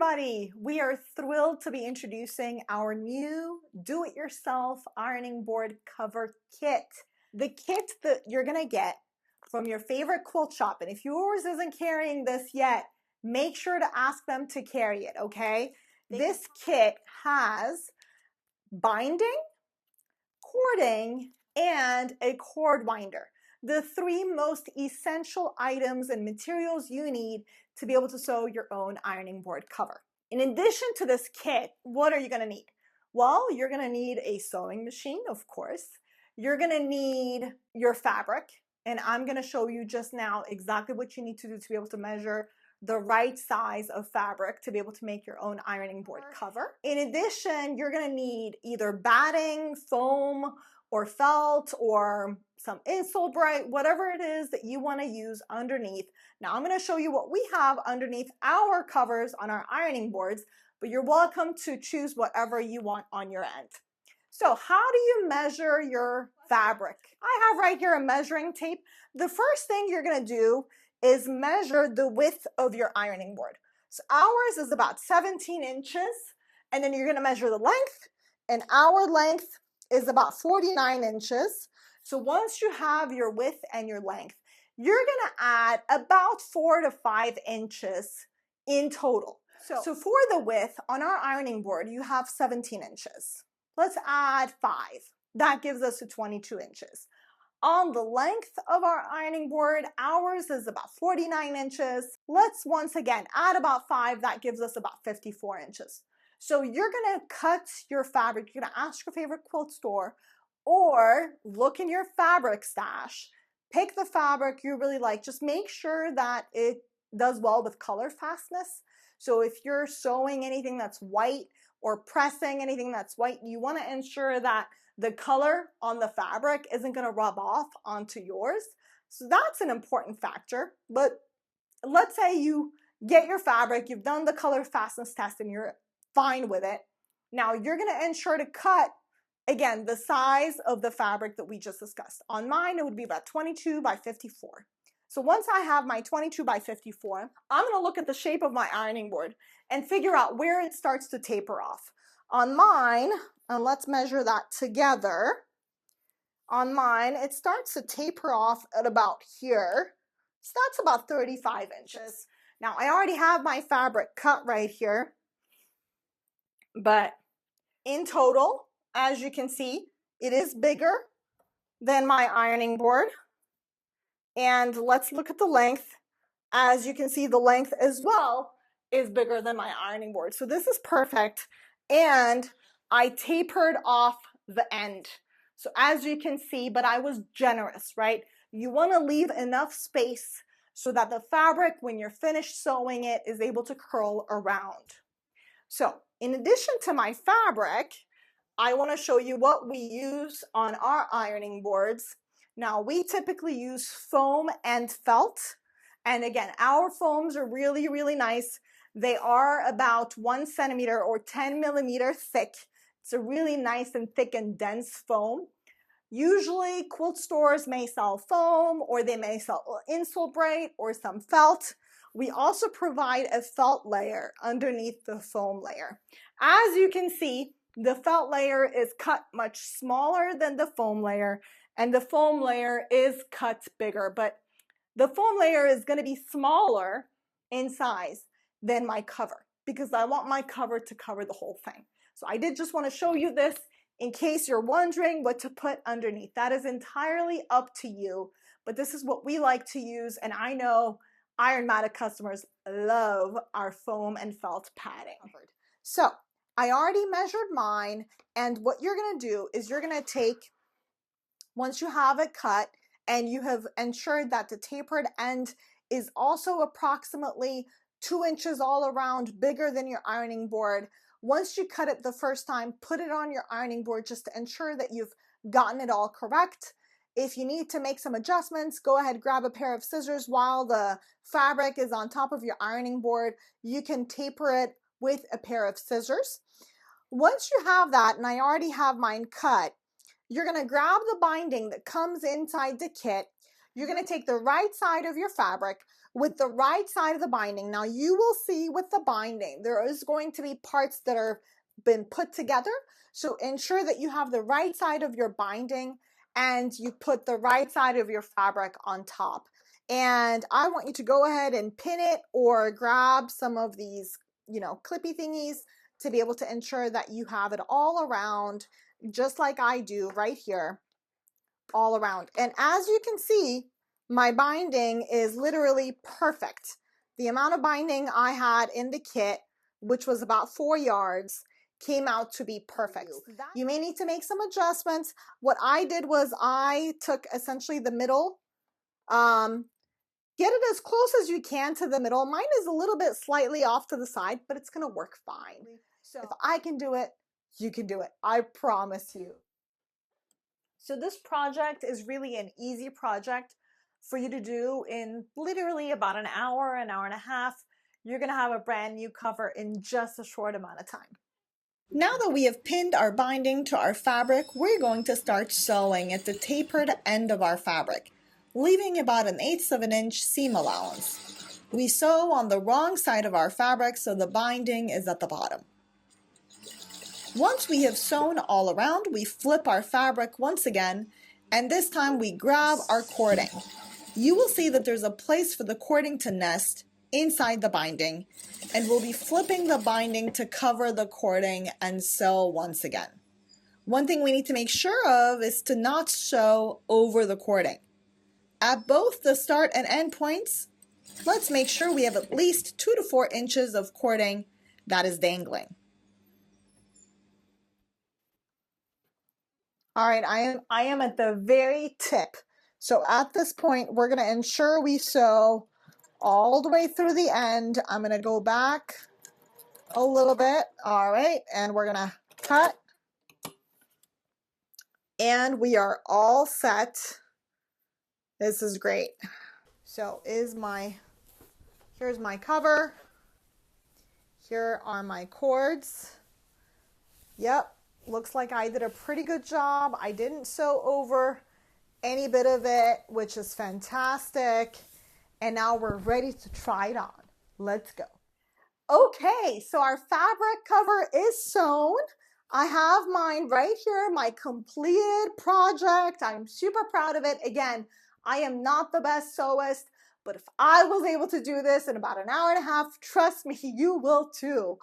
everybody. We are thrilled to be introducing our new do-it-yourself ironing board cover kit. The kit that you're gonna get from your favorite quilt shop, and if yours isn't carrying this yet, make sure to ask them to carry it, okay? This kit has binding, cording, and a cord winder. The three most essential items and materials you need to be able to sew your own ironing board cover. In addition to this kit, what are you going to need? Well, you're going to need a sewing machine, of course. You're going to need your fabric, and I'm going to show you just now exactly what you need to do to be able to measure the right size of fabric to be able to make your own ironing board cover. In addition, you're going to need either batting, foam, or felt, or some insole bright, whatever it is that you want to use underneath. Now I'm going to show you what we have underneath our covers on our ironing boards, but you're welcome to choose whatever you want on your end. So how do you measure your fabric? I have right here a measuring tape. The first thing you're going to do is measure the width of your ironing board. So ours is about 17 inches, and then you're going to measure the length, and our length is about 49 inches. So once you have your width and your length, you're going to add about 4 to 5 inches in total. So for the width on our ironing board, you have 17 inches. Let's add 5. That gives us to 22 inches. On the length of our ironing board, ours is about 49 inches. Let's once again add about 5. That gives us about 54 inches. So you're going to cut your fabric. You're going to ask your favorite quilt store or look in your fabric stash. Pick the fabric you really like. Just make sure that it does well with color fastness. So if you're sewing anything that's white or pressing anything that's white, you want to ensure that the color on the fabric isn't going to rub off onto yours. So that's an important factor. But let's say you get your fabric, you've done the color fastness test, and you're fine with it. Now you're going to ensure to cut, again, the size of the fabric that we just discussed. On mine, it would be about 22 by 54. So once I have my 22 by 54, I'm going to look at the shape of my ironing board and figure out where it starts to taper off. On mine, and let's measure that together. On mine, it starts to taper off at about here. So that's about 35 inches. Now I already have my fabric cut right here. But in total, as you can see, it is bigger than my ironing board. And let's look at the length. As you can see, the length as well is bigger than my ironing board. So this is perfect. And I tapered off the end. So as you can see, but I was generous, right? You want to leave enough space so that the fabric, when you're finished sewing it, is able to curl around. So in addition to my fabric, I want to show you what we use on our ironing boards. Now we typically use foam and felt. And again, our foams are really, really nice. They are about 1 centimeter or 10 millimeter thick. It's a really nice and thick and dense foam. Usually quilt stores may sell foam, or they may sell insole bright or some felt. We also provide a felt layer underneath the foam layer. As you can see, the felt layer is cut much smaller than the foam layer, and the foam layer is cut bigger, but the foam layer is going to be smaller in size than my cover because I want my cover to cover the whole thing. So I did just want to show you this in case you're wondering what to put underneath. That is entirely up to you, but this is what we like to use, and I know ironMATIK customers love our foam and felt padding. So I already measured mine, and what you're going to do is you're going to take, once you have it cut and you have ensured that the tapered end is also approximately 2 inches all around bigger than your ironing board, once you cut it the first time, put it on your ironing board just to ensure that you've gotten it all correct. If you need to make some adjustments, go ahead, grab a pair of scissors while the fabric is on top of your ironing board. You can taper it with a pair of scissors. Once you have that, and I already have mine cut, you're going to grab the binding that comes inside the kit. you're going to take the right side of your fabric with the right side of the binding. Now you will see with the binding, there is going to be parts that are been put together. So ensure that you have the right side of your binding and you put the right side of your fabric on top. And I want you to go ahead and pin it or grab some of these, clippy thingies to be able to ensure that you have it all around, just like I do right here, all around. And as you can see, my binding is literally perfect. The amount of binding I had in the kit, which was about 4 yards, came out to be perfect. You may need to make some adjustments. What I did was I took essentially the middle, get it as close as you can to the middle. Mine is a little bit slightly off to the side, but it's gonna work fine. So if I can do it, you can do it. I promise you. So this project is really an easy project for you to do in literally about an hour and a half. You're gonna have a brand new cover in just a short amount of time. Now that we have pinned our binding to our fabric, we're going to start sewing at the tapered end of our fabric, leaving about 1/8 of an inch seam allowance. We sew on the wrong side of our fabric, so the binding is at the bottom. Once we have sewn all around, we flip our fabric once again, and this time we grab our cording. You will see that there's a place for the cording to nest inside the binding, and we'll be flipping the binding to cover the cording and sew once again. One thing we need to make sure of is to not sew over the cording. At both the start and end points, let's make sure we have at least 2 to 4 inches of cording that is dangling. All right, I am at the very tip. So at this point, we're gonna ensure we sew all the way through the end. I'm gonna go back a little bit. All right, and we're gonna cut. And we are all set. This is great. So here's my cover. Here are my cords. Yep, looks like I did a pretty good job. I didn't sew over any bit of it, which is fantastic. And now we're ready to try it on. Let's go. Okay, so our fabric cover is sewn. I have mine right here, my completed project. I'm super proud of it. Again, I am not the best sewist, but if I was able to do this in about an hour and a half, trust me, you will too.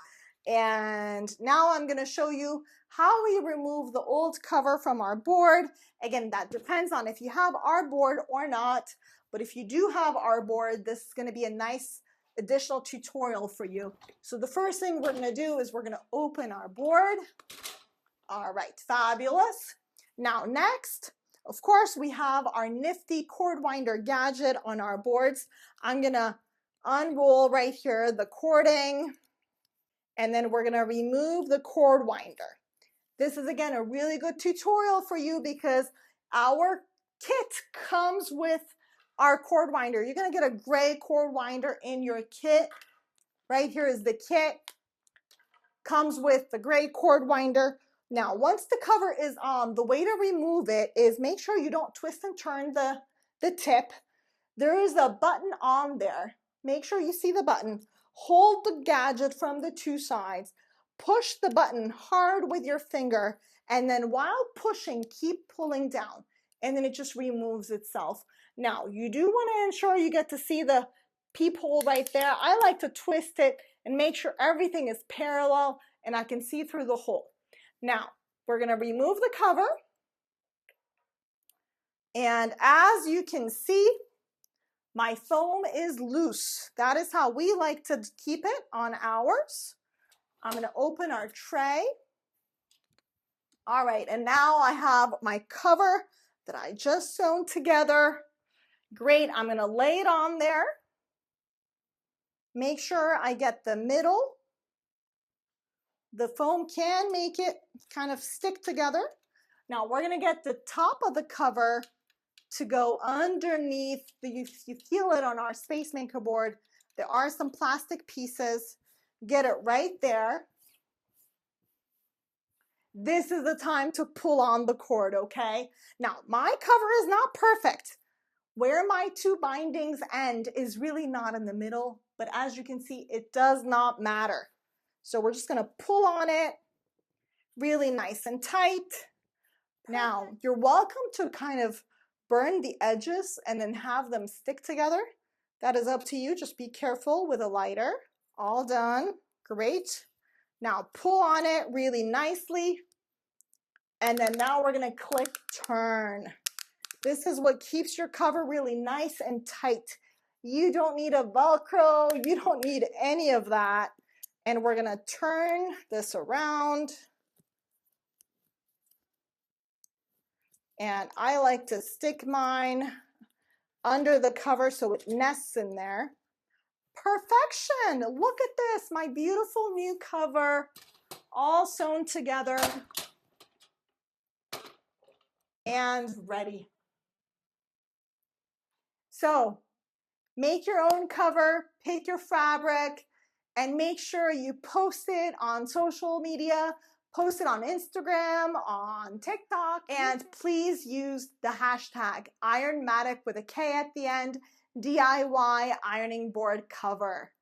And now I'm gonna show you how we remove the old cover from our board. Again, that depends on if you have our board or not. But if you do have our board, this is gonna be a nice additional tutorial for you. So the first thing we're gonna do is we're gonna open our board. All right, fabulous. Now next, of course, we have our nifty cord winder gadget on our boards. I'm gonna unroll right here the cording, and then we're gonna remove the cord winder. This is again a really good tutorial for you because our kit comes with our cord winder. You're gonna get a gray cord winder in your kit. Right here is the kit. Comes with the gray cord winder. Now, once the cover is on, the way to remove it is make sure you don't twist and turn the tip. There is a button on there. Make sure you see the button. Hold the gadget from the 2 sides. Push the button hard with your finger, and then while pushing, keep pulling down, and then it just removes itself. Now, you do want to ensure you get to see the peephole right there. I like to twist it and make sure everything is parallel and I can see through the hole. Now, we're going to remove the cover, and as you can see, my foam is loose. That is how we like to keep it on ours. I'm going to open our tray. All right, and now I have my cover that I just sewn together. Great, I'm going to lay it on there. Make sure I get the middle. The foam can make it kind of stick together. Now we're going to get the top of the cover to go underneath. You feel it on our Space Maker board. There are some plastic pieces. Get it right there. This is the time to pull on the cord, okay? Now, my cover is not perfect. Where my two bindings end is really not in the middle, but as you can see, it does not matter. So we're just gonna pull on it really nice and tight. Now, you're welcome to kind of burn the edges and then have them stick together. That is up to you. Just be careful with a lighter. All done. Great. Now pull on it really nicely. And then now we're going to click turn. This is what keeps your cover really nice and tight. You don't need a Velcro. You don't need any of that. And we're going to turn this around. And I like to stick mine under the cover so it nests in there. Perfection! Look at this, my beautiful new cover, all sewn together and ready. So make your own cover, pick your fabric, and make sure you post it on social media, post it on Instagram, on TikTok, and please use the hashtag ironMATIK with a K at the end, DIY ironing board cover.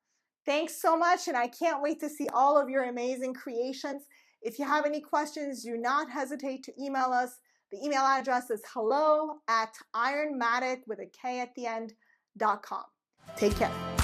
Thanks so much, and I can't wait to see all of your amazing creations. If you have any questions, do not hesitate to email us. The email address is hello@ironmatic with a K at the end.com. Take care.